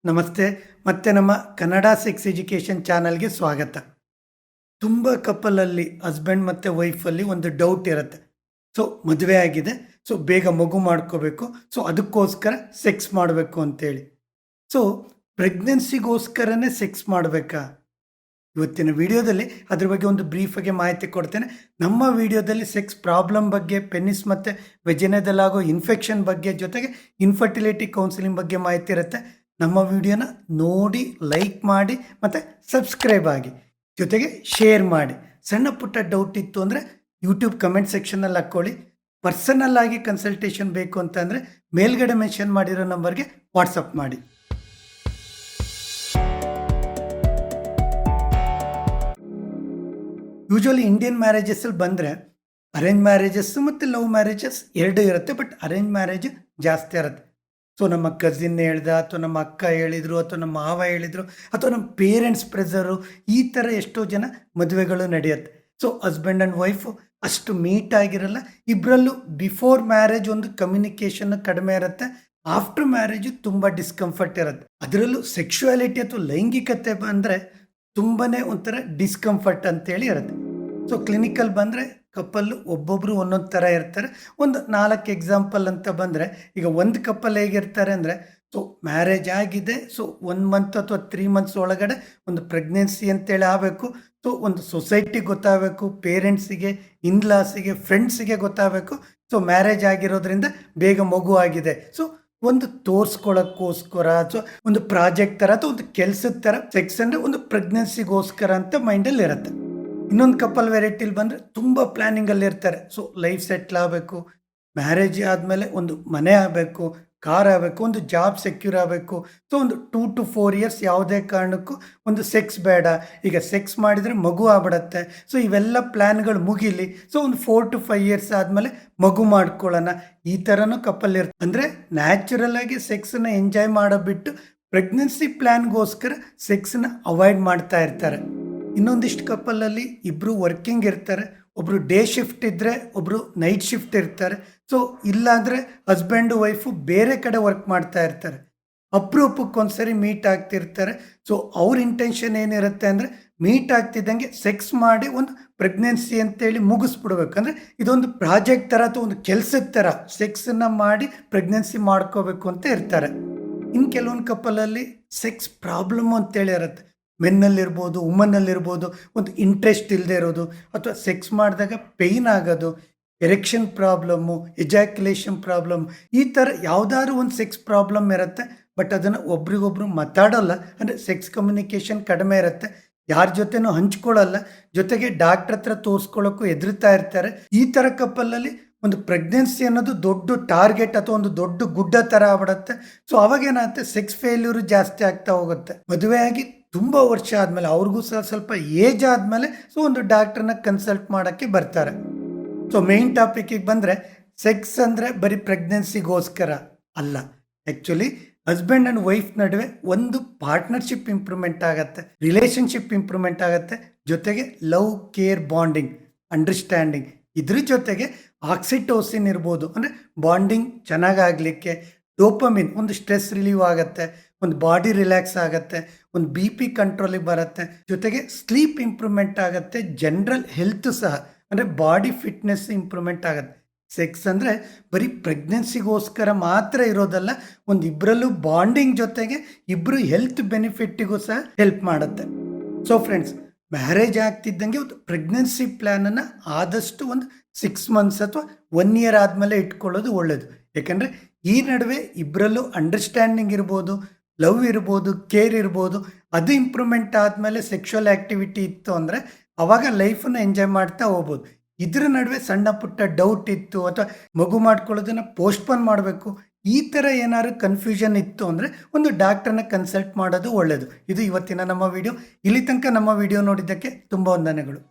ನಮಸ್ತೆ. ಮತ್ತೆ ನಮ್ಮ ಕನ್ನಡ ಸೆಕ್ಸ್ ಎಜುಕೇಷನ್ ಚಾನಲ್ಗೆ ಸ್ವಾಗತ. ತುಂಬ ಕಪಲಲ್ಲಿ ಹಸ್ಬೆಂಡ್ ಮತ್ತು ವೈಫಲ್ಲಿ ಒಂದು ಡೌಟ್ ಇರುತ್ತೆ. ಸೊ ಮದುವೆ ಆಗಿದೆ, ಸೊ ಬೇಗ ಮಗು ಮಾಡ್ಕೋಬೇಕು, ಸೊ ಅದಕ್ಕೋಸ್ಕರ ಸೆಕ್ಸ್ ಮಾಡಬೇಕು ಅಂತೇಳಿ. ಸೊ ಪ್ರೆಗ್ನೆನ್ಸಿಗೋಸ್ಕರನೇ ಸೆಕ್ಸ್ ಮಾಡಬೇಕಾ? ಇವತ್ತಿನ ವಿಡಿಯೋದಲ್ಲಿ ಅದ್ರ ಬಗ್ಗೆ ಒಂದು ಬ್ರೀಫಾಗಿ ಮಾಹಿತಿ ಕೊಡ್ತೇನೆ. ನಮ್ಮ ವಿಡಿಯೋದಲ್ಲಿ ಸೆಕ್ಸ್ ಪ್ರಾಬ್ಲಮ್ ಬಗ್ಗೆ, ಪೆನ್ನಿಸ್ ಮತ್ತು ವೆಜಿನದಲ್ಲಾಗೋ ಇನ್ಫೆಕ್ಷನ್ ಬಗ್ಗೆ, ಜೊತೆಗೆ ಇನ್ಫರ್ಟಿಲಿಟಿ ಕೌನ್ಸಿಲಿಂಗ್ ಬಗ್ಗೆ ಮಾಹಿತಿ ಇರುತ್ತೆ. ನಮ್ಮ ವಿಡಿಯೋನ ನೋಡಿ ಲೈಕ್ ಮಾಡಿ ಮತ್ತು ಸಬ್ಸ್ಕ್ರೈಬ್ ಆಗಿ, ಜೊತೆಗೆ ಶೇರ್ ಮಾಡಿ. ಸಣ್ಣ ಪುಟ್ಟ ಡೌಟ್ ಇತ್ತು ಅಂದರೆ ಯೂಟ್ಯೂಬ್ ಕಮೆಂಟ್ ಸೆಕ್ಷನಲ್ಲಿ ಹಾಕ್ಕೊಳ್ಳಿ. ಪರ್ಸನಲ್ ಆಗಿ ಕನ್ಸಲ್ಟೇಷನ್ ಬೇಕು ಅಂತಂದರೆ ಮೇಲ್ಗಡೆ ಮೆನ್ಷನ್ ಮಾಡಿರೋ ನಂಬರ್ಗೆ ವಾಟ್ಸಪ್ ಮಾಡಿ. ಯೂಶ್ವಲಿ ಇಂಡಿಯನ್ ಮ್ಯಾರೇಜಸ್ಸಲ್ಲಿ ಬಂದರೆ ಅರೇಂಜ್ ಮ್ಯಾರೇಜಸ್ಸು ಮತ್ತು ಲವ್ ಮ್ಯಾರೇಜಸ್ ಎರಡೂ ಇರುತ್ತೆ. ಬಟ್ ಅರೇಂಜ್ ಮ್ಯಾರೇಜ್ ಜಾಸ್ತಿ ಇರುತ್ತೆ. ಸೊ ನಮ್ಮ ಕಸಿನ್ ಹೇಳ್ದ, ಅಥವಾ ನಮ್ಮ ಅಕ್ಕ ಹೇಳಿದರು, ಅಥವಾ ನಮ್ಮ ಮಾವ ಹೇಳಿದರು, ಅಥವಾ ನಮ್ಮ ಪೇರೆಂಟ್ಸ್ ಪ್ರೆಸರು, ಈ ಥರ ಎಷ್ಟೋ ಜನ ಮದುವೆಗಳು ನಡೆಯುತ್ತೆ. ಸೊ ಹಸ್ಬೆಂಡ್ ಆ್ಯಂಡ್ ವೈಫು ಅಷ್ಟು ಮೀಟ್ ಆಗಿರಲ್ಲ. ಇಬ್ಬರಲ್ಲೂ ಬಿಫೋರ್ ಮ್ಯಾರೇಜ್ ಒಂದು ಕಮ್ಯುನಿಕೇಷನ್ ಕಡಿಮೆ ಇರುತ್ತೆ. ಆಫ್ಟರ್ ಮ್ಯಾರೇಜು ತುಂಬ ಡಿಸ್ಕಂಫರ್ಟ್ ಇರುತ್ತೆ. ಅದರಲ್ಲೂ ಸೆಕ್ಷುಯಾಲಿಟಿ ಅಥವಾ ಲೈಂಗಿಕತೆ ಬಂದರೆ ತುಂಬಾ ಒಂಥರ ಡಿಸ್ಕಂಫರ್ಟ್ ಅಂತೇಳಿ ಇರುತ್ತೆ. ಸೊ ಕ್ಲಿನಿಕಲ್ ಬಂದರೆ ಕಪ್ಪಲ್ಲು ಒಬ್ಬೊಬ್ಬರು ಒಂದೊಂದು ಥರ ಇರ್ತಾರೆ. ಒಂದು 4 ಎಕ್ಸಾಂಪಲ್ ಅಂತ ಬಂದರೆ, ಈಗ ಒಂದು ಕಪ್ಪಲ್ ಹೇಗಿರ್ತಾರೆ ಅಂದರೆ, ಸೊ ಮ್ಯಾರೇಜ್ ಆಗಿದೆ, ಸೊ 1 ಮಂತ್ ಅಥವಾ 3 ಮಂತ್ಸ್ ಒಳಗಡೆ ಒಂದು ಪ್ರೆಗ್ನೆನ್ಸಿ ಅಂತೇಳಿ ಆಗಬೇಕು. ಸೊ ಒಂದು ಸೊಸೈಟಿಗೆ ಗೊತ್ತಾಗಬೇಕು, ಪೇರೆಂಟ್ಸಿಗೆ, ಇನ್ಲಾಸಿಗೆ, ಫ್ರೆಂಡ್ಸಿಗೆ ಗೊತ್ತಾಗಬೇಕು. ಸೊ ಮ್ಯಾರೇಜ್ ಆಗಿರೋದ್ರಿಂದ ಬೇಗ ಮಗು ಆಗಿದೆ, ಸೊ ಒಂದು ತೋರಿಸ್ಕೊಳ್ಳೋಕ್ಕೋಸ್ಕರ, ಸೊ ಒಂದು ಪ್ರಾಜೆಕ್ಟ್ ಥರ ಅಥವಾ ಒಂದು ಕೆಲಸದ ಥರ ಸೆಕ್ಸ್ ಅಂದರೆ ಒಂದು ಪ್ರೆಗ್ನೆನ್ಸಿಗೋಸ್ಕರ ಅಂತ ಮೈಂಡಲ್ಲಿ ಇರುತ್ತೆ. ಇನ್ನೊಂದು ಕಪಲ್ ವೆರೈಟಿಲಿ ಬಂದರೆ ತುಂಬ ಪ್ಲ್ಯಾನಿಂಗಲ್ಲಿ ಇರ್ತಾರೆ. ಸೊ ಲೈಫ್ ಸೆಟ್ಲ್ ಆಗಬೇಕು, ಮ್ಯಾರೇಜ್ ಆದಮೇಲೆ ಒಂದು ಮನೆ ಆಗಬೇಕು, ಕಾರ್ ಆಗಬೇಕು, ಒಂದು ಜಾಬ್ ಸೆಕ್ಯೂರ್ ಆಗಬೇಕು. ಸೊ ಒಂದು 2 to 4 ಇಯರ್ಸ್ ಯಾವುದೇ ಕಾರಣಕ್ಕೂ ಒಂದು ಸೆಕ್ಸ್ ಬೇಡ, ಈಗ ಸೆಕ್ಸ್ ಮಾಡಿದರೆ ಮಗು ಆಗ್ಬಿಡತ್ತೆ. ಸೊ ಇವೆಲ್ಲ ಪ್ಲ್ಯಾನ್ಗಳು ಮುಗೀಲಿ, ಸೊ ಒಂದು 4 to 5 ಇಯರ್ಸ್ ಆದಮೇಲೆ ಮಗು ಮಾಡ್ಕೊಳ್ಳೋಣ, ಈ ಥರನೂ ಕಪಲ್ ಇರ್ತಾರೆ. ಅಂದರೆ ನ್ಯಾಚುರಲ್ ಆಗಿ ಸೆಕ್ಸನ್ನ ಎಂಜಾಯ್ ಮಾಡೋಬಿಟ್ಟು ಪ್ರೆಗ್ನೆನ್ಸಿ ಪ್ಲ್ಯಾನ್ಗೋಸ್ಕರ ಸೆಕ್ಸನ್ನ ಅವಾಯ್ಡ್ ಮಾಡ್ತಾ ಇರ್ತಾರೆ. ಇನ್ನೊಂದಿಷ್ಟು ಕಪ್ಪಲಲ್ಲಿ ಇಬ್ಬರು ವರ್ಕಿಂಗ್ ಇರ್ತಾರೆ. ಒಬ್ಬರು ಡೇ ಶಿಫ್ಟ್ ಇದ್ದರೆ ಒಬ್ಬರು ನೈಟ್ ಶಿಫ್ಟ್ ಇರ್ತಾರೆ. ಸೊ ಇಲ್ಲಾಂದರೆ ಹಸ್ಬೆಂಡು ವೈಫು ಬೇರೆ ಕಡೆ ವರ್ಕ್ ಮಾಡ್ತಾ ಇರ್ತಾರೆ. ಅಪರೂಪಕ್ಕೊಂದ್ಸರಿ ಮೀಟ್ ಆಗ್ತಿರ್ತಾರೆ. ಸೊ ಅವ್ರ ಇಂಟೆನ್ಷನ್ ಏನಿರುತ್ತೆ ಅಂದರೆ, ಮೀಟ್ ಆಗ್ತಿದ್ದಂಗೆ ಸೆಕ್ಸ್ ಮಾಡಿ ಒಂದು ಪ್ರೆಗ್ನೆನ್ಸಿ ಅಂತೇಳಿ ಮುಗಿಸ್ಬಿಡ್ಬೇಕು. ಅಂದರೆ ಇದೊಂದು ಪ್ರಾಜೆಕ್ಟ್ ಥರ ಅಥವಾ ಒಂದು ಕೆಲಸದ ಥರ ಸೆಕ್ಸನ್ನು ಮಾಡಿ ಪ್ರೆಗ್ನೆನ್ಸಿ ಮಾಡ್ಕೋಬೇಕು ಅಂತ ಇರ್ತಾರೆ. ಇನ್ನು ಕೆಲವೊಂದು ಕಪ್ಪಲಲ್ಲಿ ಸೆಕ್ಸ್ ಪ್ರಾಬ್ಲಮ್ ಅಂತೇಳಿ ಇರುತ್ತೆ. ಮೆನ್ನಲ್ಲಿರ್ಬೋದು, ವುಮನ್ನಲ್ಲಿರ್ಬೋದು, ಒಂದು ಇಂಟ್ರೆಸ್ಟ್ ಇಲ್ಲದೆ ಇರೋದು, ಅಥವಾ ಸೆಕ್ಸ್ ಮಾಡಿದಾಗ ಪೇಯ್ನ್ ಆಗೋದು, ಎರೆಕ್ಷನ್ ಪ್ರಾಬ್ಲಮ್ಮು, ಎಜಾಕ್ಯುಲೇಷನ್ ಪ್ರಾಬ್ಲಮ್, ಈ ಥರ ಯಾವುದಾದ್ರು ಒಂದು ಸೆಕ್ಸ್ ಪ್ರಾಬ್ಲಮ್ ಇರುತ್ತೆ. ಬಟ್ ಅದನ್ನು ಒಬ್ರಿಗೊಬ್ರು ಮಾತಾಡೋಲ್ಲ. ಅಂದರೆ ಸೆಕ್ಸ್ ಕಮ್ಯುನಿಕೇಷನ್ ಕಡಿಮೆ ಇರುತ್ತೆ, ಯಾರ ಜೊತೆನೂ ಹಂಚ್ಕೊಳ್ಳಲ್ಲ, ಜೊತೆಗೆ ಡಾಕ್ಟ್ರ್ ಹತ್ರ ತೋರಿಸ್ಕೊಳ್ಳೋಕ್ಕೂ ಹೆದರ್ತಾ ಇರ್ತಾರೆ. ಈ ಥರ ಕಪ್ಪಲಲ್ಲಿ ಒಂದು ಪ್ರೆಗ್ನೆನ್ಸಿ ಅನ್ನೋದು ದೊಡ್ಡ ಟಾರ್ಗೆಟ್ ಅಥವಾ ಒಂದು ದೊಡ್ಡ ಗುಡ್ಡ ಥರ ಆಗ್ಬಿಡುತ್ತೆ. ಸೊ ಅವಾಗೇನಾಗುತ್ತೆ, ಸೆಕ್ಸ್ ಫೇಲ್ಯೂರು ಜಾಸ್ತಿ ಆಗ್ತಾ ಹೋಗುತ್ತೆ. ಮದುವೆಯಾಗಿ ತುಂಬ ವರ್ಷ ಆದಮೇಲೆ, ಅವ್ರಿಗೂ ಸ್ವಲ್ಪ ಏಜ್ ಆದಮೇಲೆ ಸೊ ಒಂದು ಡಾಕ್ಟ್ರನ್ನ ಕನ್ಸಲ್ಟ್ ಮಾಡೋಕ್ಕೆ ಬರ್ತಾರೆ. ಸೊ ಮೇಯ್ನ್ ಟಾಪಿಕ್ಕಿಗೆ ಬಂದರೆ, ಸೆಕ್ಸ್ ಅಂದರೆ ಬರೀ ಪ್ರೆಗ್ನೆನ್ಸಿಗೋಸ್ಕರ ಅಲ್ಲ. ಆ್ಯಕ್ಚುಲಿ ಹಸ್ಬೆಂಡ್ ಆ್ಯಂಡ್ ವೈಫ್ ನಡುವೆ ಒಂದು ಪಾರ್ಟ್ನರ್ಶಿಪ್ ಇಂಪ್ರೂವ್ಮೆಂಟ್ ಆಗುತ್ತೆ, ರಿಲೇಷನ್ಶಿಪ್ ಇಂಪ್ರೂವ್ಮೆಂಟ್ ಆಗುತ್ತೆ, ಜೊತೆಗೆ ಲವ್, ಕೇರ್, ಬಾಂಡಿಂಗ್, ಅಂಡರ್ಸ್ಟ್ಯಾಂಡಿಂಗ್, ಇದ್ರ ಜೊತೆಗೆ ಆಕ್ಸಿಟೋಸಿನ್ ಇರ್ಬೋದು, ಅಂದರೆ ಬಾಂಡಿಂಗ್ ಚೆನ್ನಾಗಾಗಲಿಕ್ಕೆ, ಡೋಪಮಿನ್ ಒಂದು ಸ್ಟ್ರೆಸ್ ರಿಲೀವ್ ಆಗುತ್ತೆ, ಒಂದು ಬಾಡಿ ರಿಲ್ಯಾಕ್ಸ್ ಆಗುತ್ತೆ, ಒಂದು BP ಕಂಟ್ರೋಲಿಗೆ ಬರುತ್ತೆ, ಜೊತೆಗೆ ಸ್ಲೀಪ್ ಇಂಪ್ರೂವ್ಮೆಂಟ್ ಆಗುತ್ತೆ, ಜನರಲ್ ಹೆಲ್ತ್ ಸಹ ಅಂದರೆ ಬಾಡಿ ಫಿಟ್ನೆಸ್ ಇಂಪ್ರೂವ್ಮೆಂಟ್ ಆಗುತ್ತೆ. ಸೆಕ್ಸ್ ಅಂದರೆ ಬರೀ ಪ್ರೆಗ್ನೆನ್ಸಿಗೋಸ್ಕರ ಮಾತ್ರ ಇರೋದಲ್ಲ, ಒಂದು ಇಬ್ಬರಲ್ಲೂ ಬಾಂಡಿಂಗ್ ಜೊತೆಗೆ ಇಬ್ಬರು ಹೆಲ್ತ್ ಬೆನಿಫಿಟ್ಟಿಗೂ ಸಹ ಹೆಲ್ಪ್ ಮಾಡುತ್ತೆ. ಸೊ ಫ್ರೆಂಡ್ಸ್, ಮ್ಯಾರೇಜ್ ಆಗ್ತಿದ್ದಂಗೆ ಒಂದು ಪ್ರೆಗ್ನೆನ್ಸಿ ಪ್ಲ್ಯಾನನ್ನು ಆದಷ್ಟು ಒಂದು 6 ಮಂತ್ಸ್ ಅಥವಾ 1 ಇಯರ್ ಆದಮೇಲೆ ಇಟ್ಕೊಳ್ಳೋದು ಒಳ್ಳೆಯದು. ಯಾಕೆಂದರೆ ಈ ನಡುವೆ ಇಬ್ಬರಲ್ಲೂ ಅಂಡರ್ಸ್ಟ್ಯಾಂಡಿಂಗ್ ಇರ್ಬೋದು, ಲವ್ ಇರ್ಬೋದು, ಕೇರ್ ಇರ್ಬೋದು, ಅದು ಇಂಪ್ರೂವ್ಮೆಂಟ್ ಆದಮೇಲೆ ಸೆಕ್ಷುವಲ್ ಆ್ಯಕ್ಟಿವಿಟಿ ಇತ್ತು ಅಂದರೆ ಆವಾಗ ಲೈಫನ್ನು ಎಂಜಾಯ್ ಮಾಡ್ತಾ ಹೋಗ್ಬೋದು. ಇದ್ರ ನಡುವೆ ಸಣ್ಣ ಪುಟ್ಟ ಡೌಟ್ ಇತ್ತು, ಅಥವಾ ಮಗು ಮಾಡ್ಕೊಳ್ಳೋದನ್ನು ಪೋಸ್ಟ್ಪೋನ್ ಮಾಡಬೇಕು, ಈ ಥರ ಏನಾದ್ರು ಕನ್ಫ್ಯೂಷನ್ ಇತ್ತು ಅಂದರೆ ಒಂದು ಡಾಕ್ಟ್ರನ್ನ ಕನ್ಸಲ್ಟ್ ಮಾಡೋದು ಒಳ್ಳೆಯದು. ಇದು ಇವತ್ತಿನ ನಮ್ಮ ವಿಡಿಯೋ. ಇಲ್ಲಿ ತನಕ ನಮ್ಮ ವಿಡಿಯೋ ನೋಡಿದ್ದಕ್ಕೆ ತುಂಬ ವಂದನೆಗಳು.